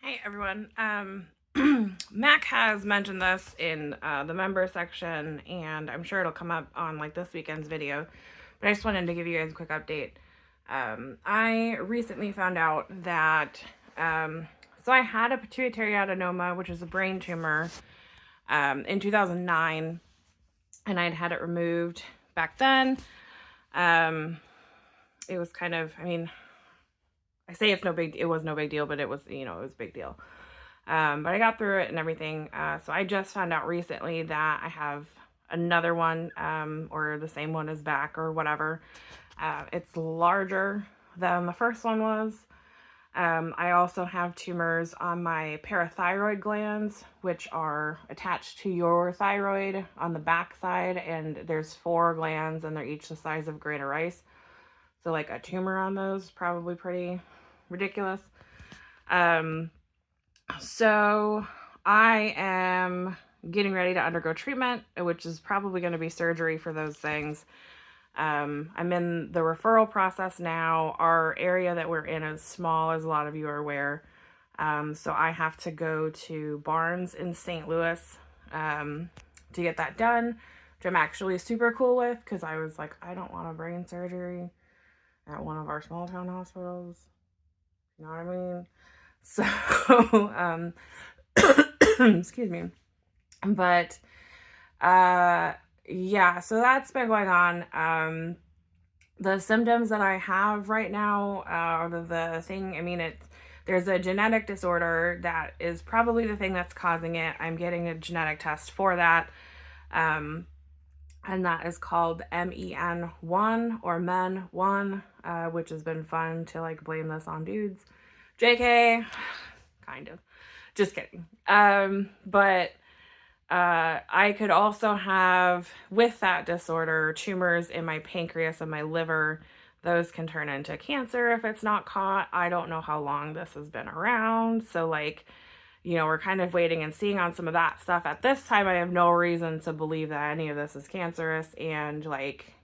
Hey everyone. Mac has mentioned this in the member section, and I'm sure it'll come up on like this weekend's video. But I just wanted to give you guys a quick update. I recently found out that so I had a pituitary adenoma, which is a brain tumor, in 2009, and I'd had it removed back then. It was kind of, I mean, I say it was no big deal, but it was, it was a big deal. But I got through it and everything. So I just found out recently that I have another one, or the same one is back or whatever. It's larger than the first one was. I also have tumors on my parathyroid glands, which are attached to your thyroid on the back side. And there's 4 glands and they're each the size of a grain of rice. So like a tumor on those, probably pretty ridiculous. So I am getting ready to undergo treatment, which is probably going to be surgery for those things. I'm in the referral process now. Our area that we're in is small, as a lot of you are aware. So I have to go to Barnes in St. Louis to get that done, which I'm actually super cool with because I was like, I don't want a brain surgery at one of our small town hospitals. You know what I mean? So, excuse me. But, yeah, so that's been going on. The symptoms that I have right now, the thing, I mean, there's a genetic disorder that is probably the thing that's causing it. I'm getting a genetic test for that. And that is called MEN1 or MEN1, which has been fun to like blame this on dudes. JK, kind of. Just kidding. But I could also have, with that disorder, tumors in my pancreas and my liver. Those can turn into cancer if it's not caught. I don't know how long this has been around. So, like, we're kind of waiting and seeing on some of that stuff. At this time, I have no reason to believe that any of this is cancerous. And, like,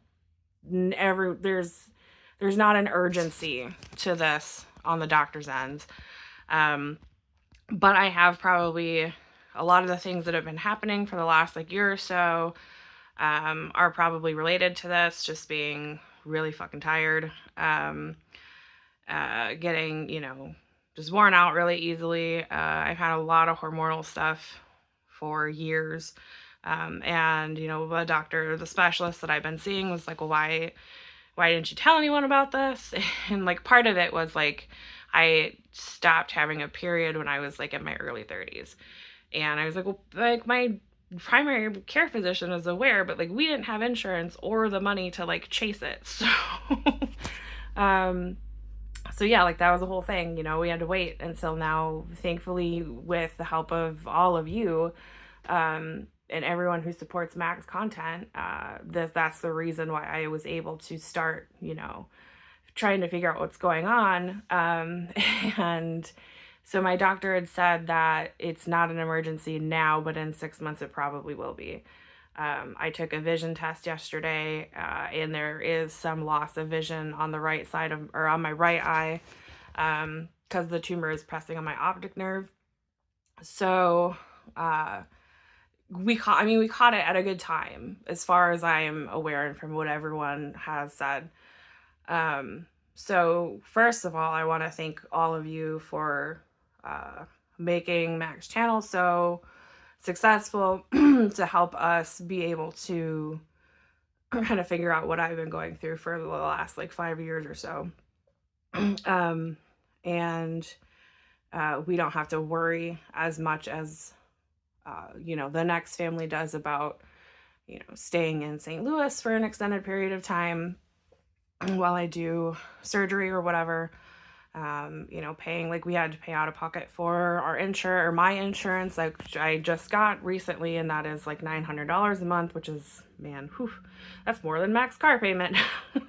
there's not an urgency to this on the doctor's end. But I have probably a lot of the things that have been happening for the last like year or so are probably related to this, just being really fucking tired, getting, just worn out really easily. I've had a lot of hormonal stuff for years. And, the specialist that I've been seeing was like, well, why didn't you tell anyone about this? And like part of it was like, I stopped having a period when I was like in my early 30s. And I was like, well, like my primary care physician is aware, but like we didn't have insurance or the money to like chase it. So yeah, like that was the whole thing, we had to wait until now. Thankfully, with the help of all of you, and everyone who supports Mac's content, that's the reason why I was able to start, trying to figure out what's going on. And so my doctor had said that it's not an emergency now, but in 6 months it probably will be. I took a vision test yesterday, and there is some loss of vision on the right side or on my right eye, because the tumor is pressing on my optic nerve. So, we caught it at a good time, as far as I am aware and from what everyone has said. So first of all, I want to thank all of you for making Mac's channel so successful to help us be able to kind of figure out what I've been going through for the last like 5 years or so. And we don't have to worry as much as the next family does about staying in St. Louis for an extended period of time while I do surgery or whatever. Paying, like we had to pay out of pocket for my insurance, like I just got recently, and that is like $900 a month, which is, man, whew, that's more than Mac's car payment.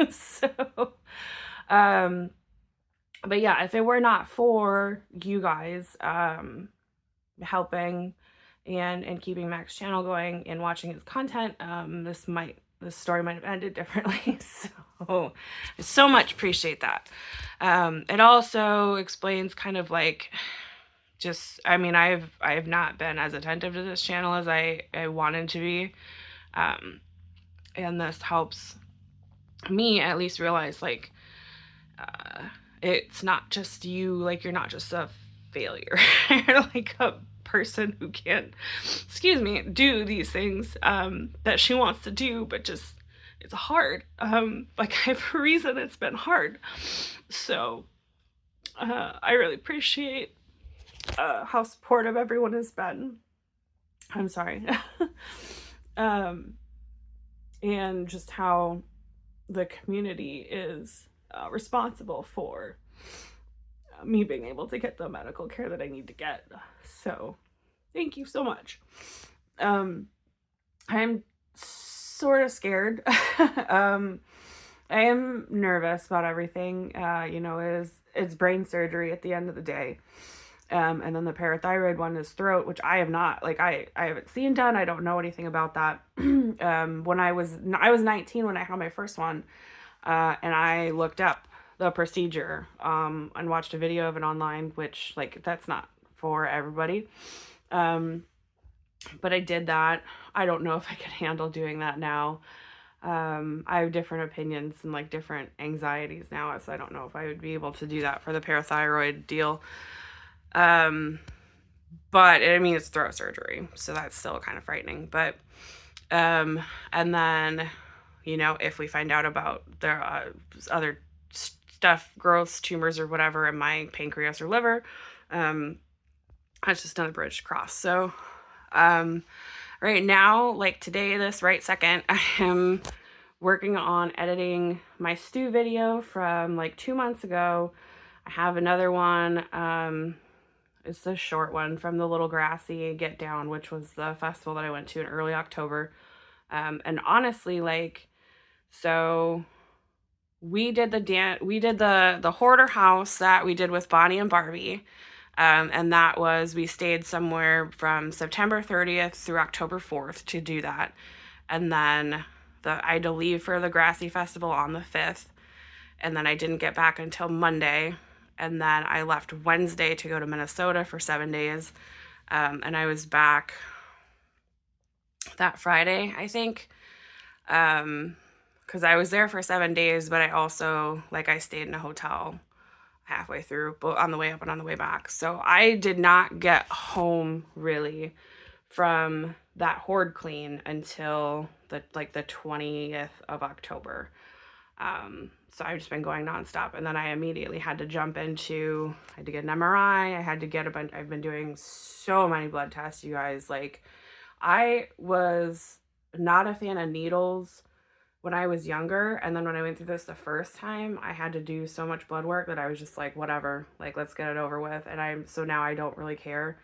So, but yeah, if it were not for you guys, helping and keeping Mac's channel going and watching his content, this story might have ended differently. So I so much appreciate that. It also explains kind of like just, I mean, I have not been as attentive to this channel as I wanted to be. And this helps me at least realize, like, it's not just you, like, you're not just a failure. You're like a person who can't, excuse me, do these things that she wants to do, but just, it's hard. Like, I have a reason it's been hard. So I really appreciate how supportive everyone has been. I'm sorry. And just how the community is responsible for me being able to get the medical care that I need to get. So thank you so much. I'm sort of scared. I am nervous about everything. You know, it's brain surgery at the end of the day. And then the parathyroid one is throat, which I have not, like, I haven't seen done. I don't know anything about that. When I was 19 when I had my first one, and I looked up the procedure, and watched a video of it online, which, like, that's not for everybody. But I did that. I don't know if I could handle doing that now. I have different opinions and, like, different anxieties now, so I don't know if I would be able to do that for the parathyroid deal. But I mean, it's throat surgery, so that's still kind of frightening. But and then, you know, if we find out about the other stuff, growths, tumors, or whatever in my pancreas or liver, that's just another bridge to cross. So right now, like today, this right second, I am working on editing my stew video from like 2 months ago. I have another one. It's a short one from the Little Grassy Get Down, which was the festival that I went to in early October. And honestly, like, so we did the hoarder house that we did with Bonnie and Barbie. And that was, we stayed somewhere from September 30th through October 4th to do that. And then I had to leave for the Grassy Festival on the 5th. And then I didn't get back until Monday. And then I left Wednesday to go to Minnesota for 7 days. And I was back that Friday, I think. Because I was there for 7 days, but I also, like, I stayed in a hotel halfway through, both on the way up and on the way back. So I did not get home really from that hoard clean until the 20th of October. So I've just been going nonstop, and then I immediately had to jump into, I had to get an MRI. I had to get I've been doing so many blood tests, you guys. Like, I was not a fan of needles when I was younger, and then when I went through this the first time, I had to do so much blood work that I was just like, whatever, like, let's get it over with. And so now I don't really care,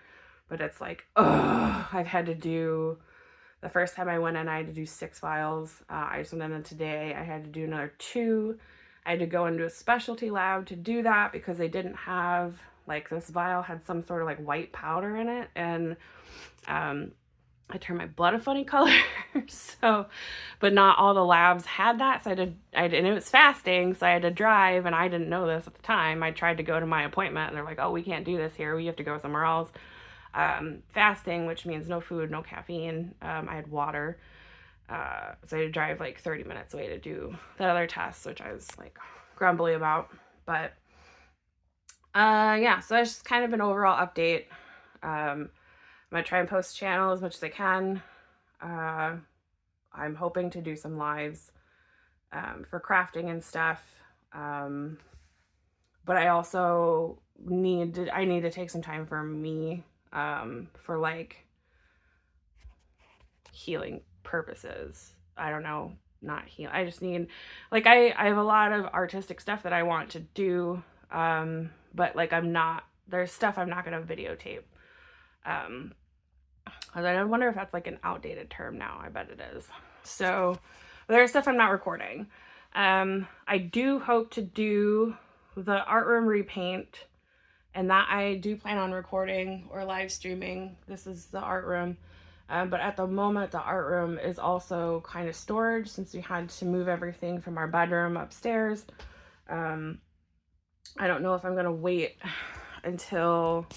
but it's like, ugh, I've had to do, the first time I went in, I had to do 6 vials. I just went in today, I had to do another 2. I had to go into a specialty lab to do that because they didn't have, like, this vial had some sort of like white powder in it, and I turned my blood a funny color. So, but not all the labs had that. So and it was fasting, so I had to drive, and I didn't know this at the time. I tried to go to my appointment, and they're like, oh, we can't do this here. We have to go somewhere else. Fasting, which means no food, no caffeine. I had water. So I had to drive like 30 minutes away to do that other test, which I was like grumbly about. But yeah, so that's just kind of an overall update. I'm going to try and post channel as much as I can. I'm hoping to do some lives for crafting and stuff. But I also need to take some time for me, for like healing purposes. I don't know, not heal. I just need, like, I have a lot of artistic stuff that I want to do. But like, there's stuff I'm not going to videotape. I wonder if that's like an outdated term now. I bet it is. So there's stuff I'm not recording. I do hope to do the art room repaint, and that I do plan on recording or live streaming. This is the art room. But at the moment, the art room is also kind of storage since we had to move everything from our bedroom upstairs. I don't know if I'm going to wait until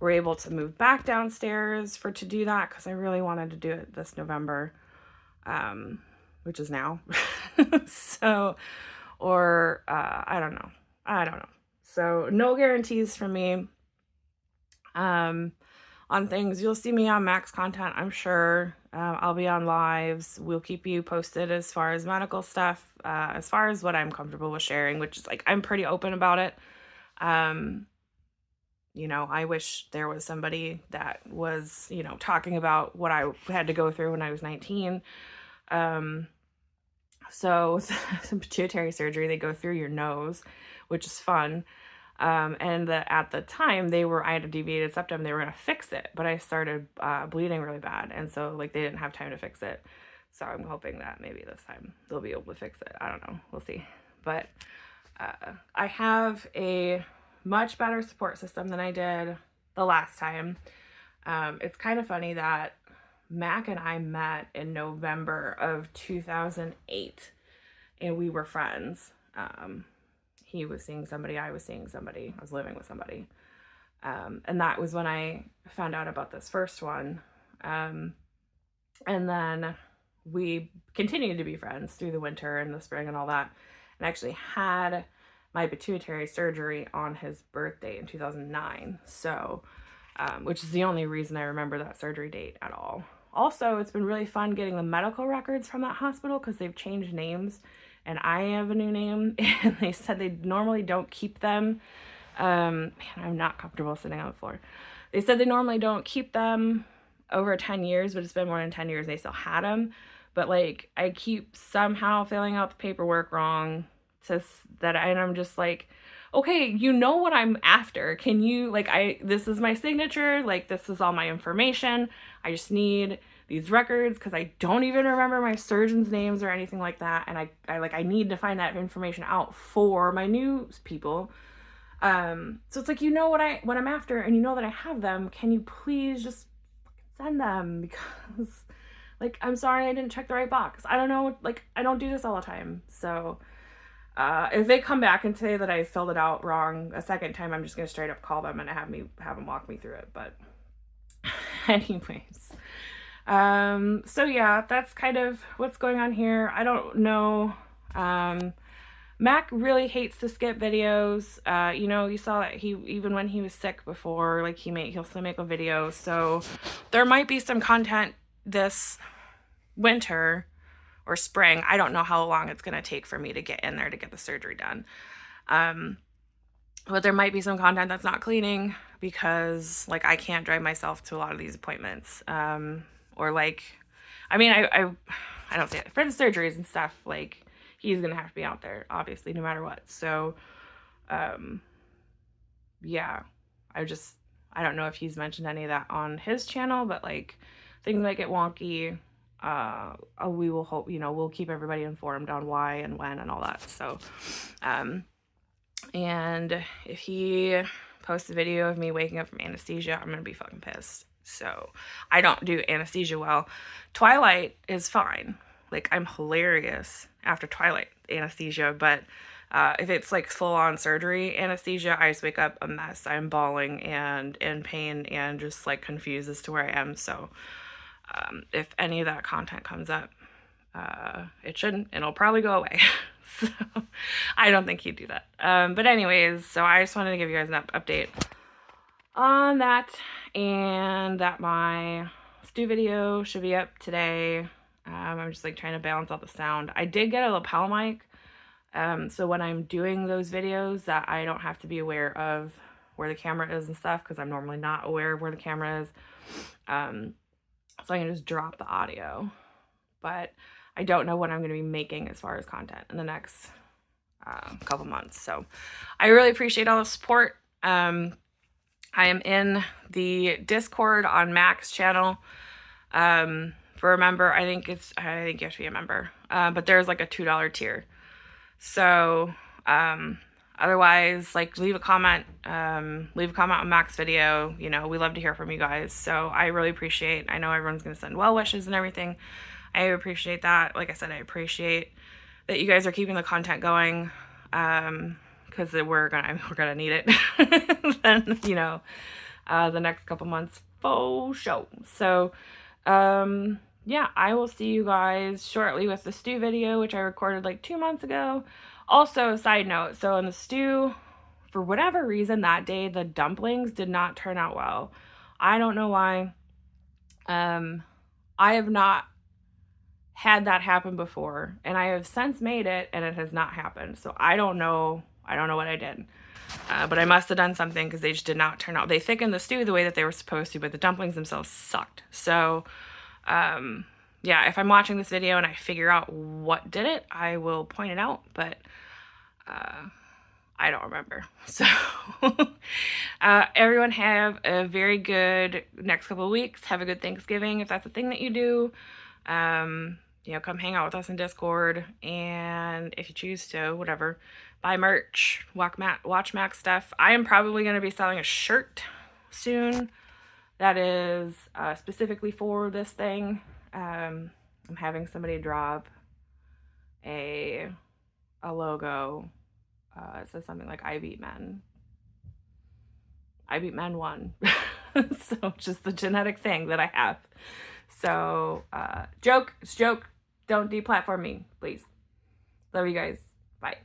were able to move back downstairs to do that, because I really wanted to do it this November, which is now. So, or I don't know. So no guarantees from me on things. You'll see me on Max content, I'm sure. I'll be on lives. We'll keep you posted as far as medical stuff, as far as what I'm comfortable with sharing, which is like, I'm pretty open about it. You know, I wish there was somebody that was, you know, talking about what I had to go through when I was 19. So some pituitary surgery, they go through your nose, which is fun. And at the time I had a deviated septum, they were going to fix it, but I started bleeding really bad. And so like they didn't have time to fix it. So I'm hoping that maybe this time they'll be able to fix it. I don't know. We'll see. But I have a much better support system than I did the last time. It's kind of funny that Mac and I met in November of 2008, and we were friends. He was seeing somebody, I was seeing somebody, I was living with somebody. And that was when I found out about this first one. And then we continued to be friends through the winter and the spring and all that. And actually had my pituitary surgery on his birthday in 2009. So, which is the only reason I remember that surgery date at all. Also, it's been really fun getting the medical records from that hospital, because they've changed names and I have a new name, and they said they normally don't keep them. Man, I'm not comfortable sitting on the floor. They said they normally don't keep them over 10 years, but it's been more than 10 years. They still had them. But like, I keep somehow filling out the paperwork wrong and I'm just like, okay, you know what I'm after. Can you, like, this is my signature, like, this is all my information. I just need these records, because I don't even remember my surgeon's names or anything like that. And I need to find that information out for my new people. So it's like, you know what I'm after, and you know that I have them. Can you please just send them? Because, like, I'm sorry I didn't check the right box. I don't know, like, I don't do this all the time. So if they come back and say that I filled it out wrong a second time, I'm just gonna straight up call them and have them walk me through it. But anyways, so yeah, that's kind of what's going on here. I don't know. Mac really hates to skip videos. You know, you saw that even when he was sick before, like he'll still make a video. So there might be some content this winter or spring. I don't know how long it's going to take for me to get in there to get the surgery done. But there might be some content that's not cleaning, because like I can't drive myself to a lot of these appointments. Or like, I mean, I don't say it. For the surgeries and stuff, like, he's going to have to be out there, obviously, no matter what. So, yeah, I don't know if he's mentioned any of that on his channel, but like, things might get wonky. We will hope, you know, we'll keep everybody informed on why and when and all that. So, and if he posts a video of me waking up from anesthesia, I'm going to be fucking pissed. So I don't do anesthesia well. Twilight is fine. Like, I'm hilarious after Twilight anesthesia, but if it's like full on surgery anesthesia, I just wake up a mess. I'm bawling and in pain and just like confused as to where I am. So if any of that content comes up, it shouldn't, and it'll probably go away. So I don't think he'd do that. But anyways, so I just wanted to give you guys an update on that, and that my stew video should be up today. I'm just like trying to balance out the sound. I did get a lapel mic, so when I'm doing those videos that I don't have to be aware of where the camera is and stuff, because I'm normally not aware of where the camera is. So I can just drop the audio, but I don't know what I'm going to be making as far as content in the next couple months. So I really appreciate all the support. I am in the Discord on Mac's channel. For a member, I think you have to be a member. But there's like a $2 tier. So otherwise, like, leave a comment on Mac's video. You know, we love to hear from you guys. So I really appreciate, I know everyone's going to send well wishes and everything. I appreciate that. Like I said, I appreciate that you guys are keeping the content going. Because we're gonna need it. Then, you know, the next couple months for sure. So, yeah, I will see you guys shortly with the stew video, which I recorded like 2 months ago. Also, side note, so in the stew, for whatever reason that day, the dumplings did not turn out well. I don't know why. I have not had that happen before, and I have since made it and it has not happened. So I don't know what I did. But I must have done something because they just did not turn out. They thickened the stew the way that they were supposed to, but the dumplings themselves sucked. So, yeah, if I'm watching this video and I figure out what did it, I will point it out, but I don't remember. So, everyone have a very good next couple of weeks. Have a good Thanksgiving if that's a thing that you do. You know, come hang out with us in Discord, and if you choose to, whatever, buy merch, watch Mac stuff. I am probably going to be selling a shirt soon that is specifically for this thing. I'm having somebody drop a logo. It says something like "I beat men." I beat men won. So just the genetic thing that I have. So joke. Don't deplatform me, please. Love you guys. Bye.